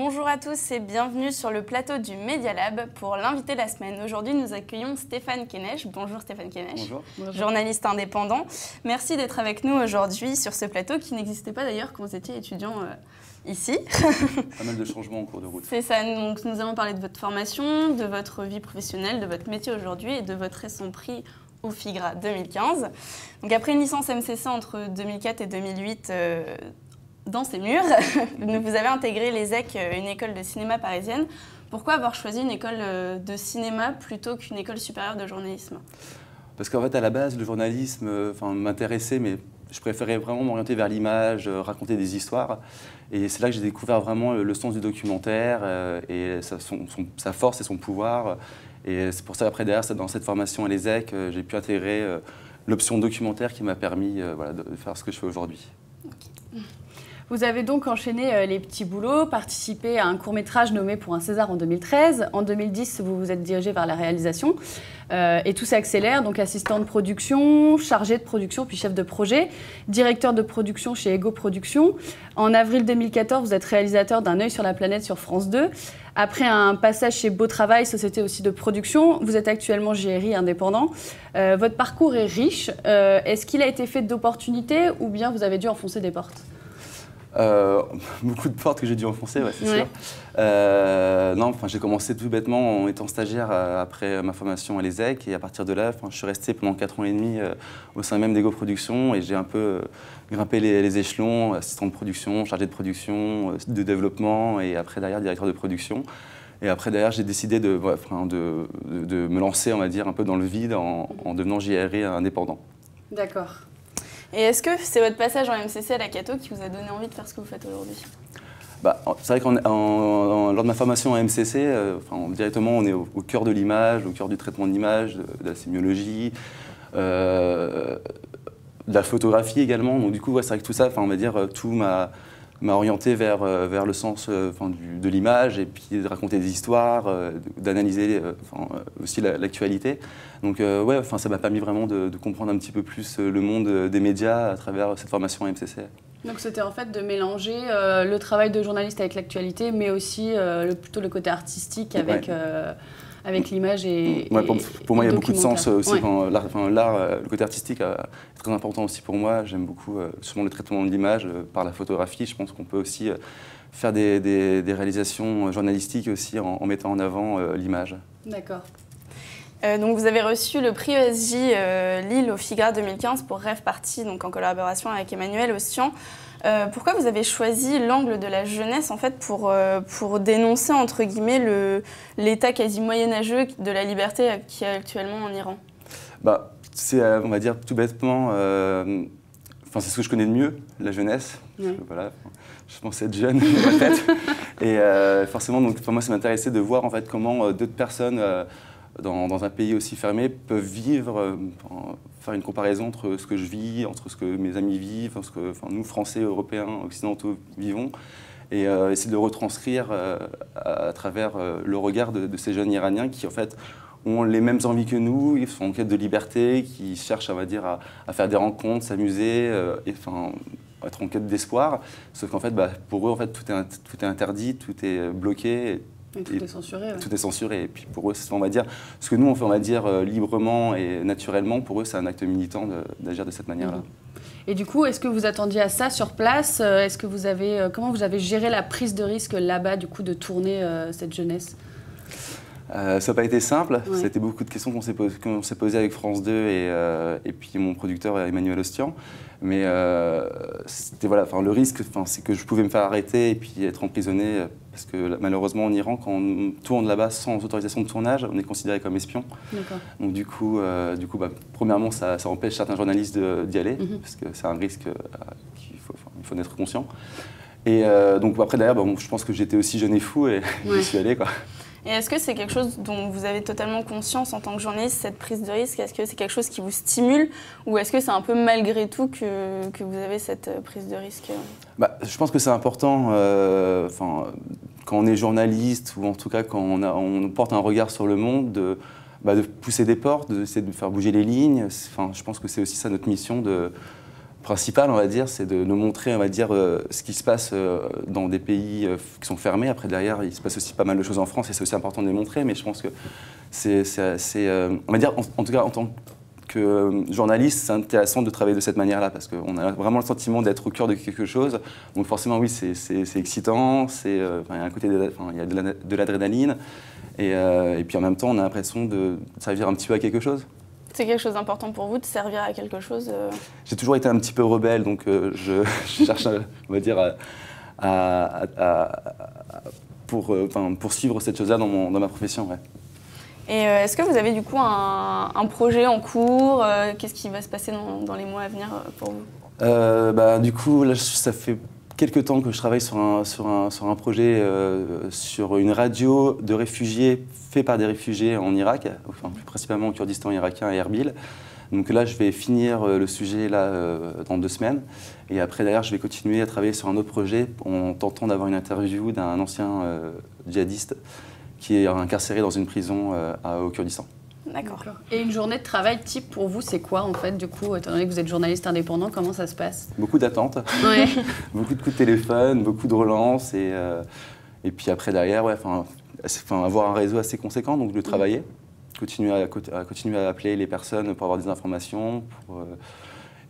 Bonjour à tous et bienvenue sur le plateau du Media Lab pour l'invité de la semaine. Aujourd'hui, nous accueillons Stéphane Kénech. Bonjour Stéphane Kénech. Bonjour. Journaliste indépendant. Merci d'être avec nous aujourd'hui sur ce plateau qui n'existait pas d'ailleurs quand vous étiez étudiant ici. Pas mal de changements en cours de route. C'est ça, donc nous allons parler de votre formation, de votre vie professionnelle, de votre métier aujourd'hui et de votre récent prix au FIGRA 2015. Donc après une licence MCC entre 2004 et 2008, dans ces murs, vous avez intégré l'ESSEC, une école de cinéma parisienne. Pourquoi avoir choisi une école de cinéma plutôt qu'une école supérieure de journalisme? Parce qu'en fait, à la base, le journalisme m'intéressait, mais je préférais vraiment m'orienter vers l'image, raconter des histoires. Et c'est là que j'ai découvert vraiment le sens du documentaire et sa force et son pouvoir. Et c'est pour ça, après, derrière, dans cette formation à l'ESSEC, j'ai pu intégrer l'option documentaire qui m'a permis de faire ce que je fais aujourd'hui. Okay. Vous avez donc enchaîné les petits boulots, participé à un court-métrage nommé pour un César en 2013. En 2010, vous vous êtes dirigé vers la réalisation. Et tout s'accélère, donc assistant de production, chargé de production, puis chef de projet, directeur de production chez Ego Productions. En avril 2014, vous êtes réalisateur d'Un œil sur la planète sur France 2. Après un passage chez Beau Travail, société aussi de production, vous êtes actuellement JRI indépendant. Votre parcours est riche. Est-ce qu'il a été fait d'opportunités ou bien vous avez dû enfoncer des portes ? Beaucoup de portes que j'ai dû enfoncer, ouais, c'est sûr. Non, j'ai commencé tout bêtement en étant stagiaire après ma formation à l'ESSEC et à partir de là, je suis resté pendant 4 ans et demi au sein même d'Ego Productions et j'ai un peu grimpé les échelons, assistant de production, chargé de production, de développement et après derrière directeur de production. Et après derrière, j'ai décidé de me lancer, on va dire, un peu dans le vide en devenant JRI indépendant. D'accord. Et est-ce que c'est votre passage en MCC à la Cato qui vous a donné envie de faire ce que vous faites aujourd'hui? C'est vrai que lors de ma formation à MCC, directement on est au cœur de l'image, au cœur du traitement de l'image, de la sémiologie, de la photographie également. Donc du coup, c'est vrai que tout ça, on va dire, tout m'a orienté vers le sens de l'image et puis de raconter des histoires, d'analyser aussi l'actualité. Donc ça m'a permis vraiment de comprendre un petit peu plus le monde des médias à travers cette formation à MCC. Donc c'était en fait de mélanger le travail de journaliste avec l'actualité, mais aussi plutôt le côté artistique avec, avec l'image et pour moi, il y a beaucoup de sens aussi. Ouais. L'art, le côté artistique est très important aussi pour moi. J'aime beaucoup justement le traitement de l'image par la photographie. Je pense qu'on peut aussi faire des réalisations journalistiques aussi en mettant en avant l'image. D'accord. Donc vous avez reçu le prix ESJ Lille au FIGRA 2015 pour Rêve Party, donc en collaboration avec Emmanuel Ostian. Pourquoi vous avez choisi l'angle de la jeunesse en fait pour dénoncer entre guillemets l'état quasi moyenâgeux de la liberté qu'il y a actuellement en Iran? C'est on va dire tout bêtement, c'est ce que je connais de mieux, la jeunesse. Oui. Je pense être jeune dans ma tête. Et forcément, donc, pour moi, ça m'intéressait de voir en fait comment d'autres personnes dans un pays aussi fermé peuvent vivre, faire une comparaison entre ce que je vis, entre ce que mes amis vivent, ce que nous, Français, Européens, Occidentaux, vivons, et essayer de le retranscrire à travers le regard de ces jeunes Iraniens qui, en fait, ont les mêmes envies que nous, ils sont en quête de liberté, qui cherchent, on va dire, à faire des rencontres, s'amuser, être en quête d'espoir. Sauf qu'en fait, pour eux, en fait, tout est interdit, tout est bloqué. Et tout est censuré. Ouais. Tout est censuré. Et puis pour eux, on va dire, ce que nous on fait, on va dire, librement et naturellement, pour eux, c'est un acte militant d'agir de cette manière-là. Et du coup, est-ce que vous attendiez à ça sur place? Est-ce que vous avez, comment vous avez géré la prise de risque là-bas, du coup, de tourner cette jeunesse? Ça n'a pas été simple. Ouais. C'était beaucoup de questions qu'on s'est posées avec France 2 et puis mon producteur Emmanuel Ostian. Mais c'était le risque, c'est que je pouvais me faire arrêter et puis être emprisonné parce que malheureusement en Iran, quand on tourne là-bas sans autorisation de tournage, on est considéré comme espion. Donc du coup, premièrement, ça empêche certains journalistes d'y aller parce que c'est un risque qu'il faut en être conscient. Et donc après derrière, je pense que j'étais aussi jeune et fou et j'y suis allé, quoi. Et est-ce que c'est quelque chose dont vous avez totalement conscience en tant que journaliste, cette prise de risque? Est-ce que c'est quelque chose qui vous stimule ou est-ce que c'est un peu malgré tout que vous avez cette prise de risque? Je pense que c'est important, quand on est journaliste ou en tout cas quand on porte un regard sur le monde, de pousser des portes, d'essayer de faire bouger les lignes. Je pense que c'est aussi ça notre mission, de principal, on va dire, c'est de nous montrer, on va dire, ce qui se passe dans des pays qui sont fermés. Après, derrière, il se passe aussi pas mal de choses en France et c'est aussi important de les montrer. Mais je pense que c'est on va dire, en tout cas, en tant que journaliste, c'est intéressant de travailler de cette manière-là parce qu'on a vraiment le sentiment d'être au cœur de quelque chose. Donc forcément, oui, c'est excitant, il y a un côté il y a de l'adrénaline. Et puis en même temps, on a l'impression de servir un petit peu à quelque chose. C'est quelque chose d'important pour vous de servir à quelque chose J'ai toujours été un petit peu rebelle, donc je cherche, on va dire, pour suivre cette chose-là dans ma profession. Ouais. Et est-ce que vous avez du coup un projet en cours? Qu'est-ce qui va se passer dans les mois à venir pour vous? Du coup, là, ça fait quelques temps que je travaille sur un projet sur une radio de réfugiés fait par des réfugiés en Irak, enfin, plus principalement au Kurdistan irakien et Erbil. Donc là, je vais finir le sujet là, dans 2 semaines. Et après, d'ailleurs, je vais continuer à travailler sur un autre projet en tentant d'avoir une interview d'un ancien djihadiste qui est incarcéré dans une prison au Kurdistan. D'accord. Et une journée de travail type pour vous, c'est quoi en fait du coup, étant donné que vous êtes journaliste indépendant, comment ça se passe? Beaucoup d'attentes, Ouais. beaucoup de coups de téléphone, beaucoup de relances et puis après derrière, ouais, avoir un réseau assez conséquent, donc de travailler, continuer à appeler les personnes pour avoir des informations,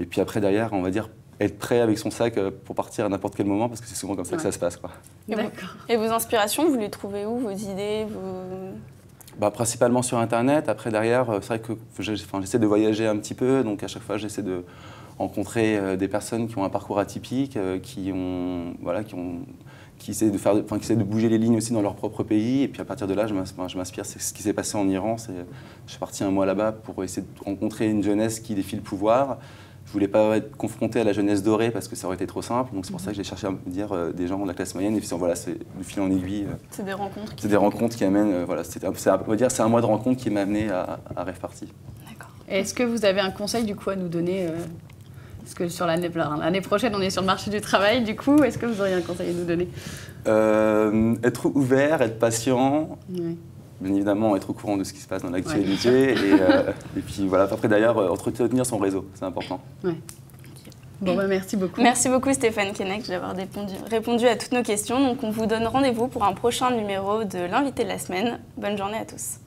et puis après derrière, on va dire être prêt avec son sac pour partir à n'importe quel moment parce que c'est souvent comme ça que ça se passe, quoi. D'accord. Et vos inspirations, vous les trouvez où, vos idées Principalement sur Internet. Après, derrière, c'est vrai que j'essaie de voyager un petit peu. Donc, à chaque fois, j'essaie de rencontrer des personnes qui ont un parcours atypique, qui essaient de bouger les lignes aussi dans leur propre pays. Et puis, à partir de là, je m'inspire. C'est ce qui s'est passé en Iran. Je suis parti un mois là-bas pour essayer de rencontrer une jeunesse qui défie le pouvoir. Je ne voulais pas être confronté à la jeunesse dorée parce que ça aurait été trop simple. Donc c'est pour ça que j'ai cherché à me dire des gens de la classe moyenne. Et puis voilà, c'est de fil en aiguille. C'est des rencontres. C'est des rencontres qui amènent. Voilà, on va dire c'est un mois de rencontres qui m'a amené à Rêve Party. D'accord. Est-ce que vous avez un conseil du coup à nous donner Parce que sur l'année prochaine, on est sur le marché du travail. Du coup, est-ce que vous auriez un conseil à nous donner? Être ouvert, être patient. Ouais. Bien évidemment, être au courant de ce qui se passe dans l'actualité. Ouais. Et puis voilà, après d'ailleurs, entretenir son réseau, c'est important. Ouais. Bon, merci beaucoup. Merci beaucoup Stéphane Keinec d'avoir répondu à toutes nos questions. Donc on vous donne rendez-vous pour un prochain numéro de l'invité de la semaine. Bonne journée à tous.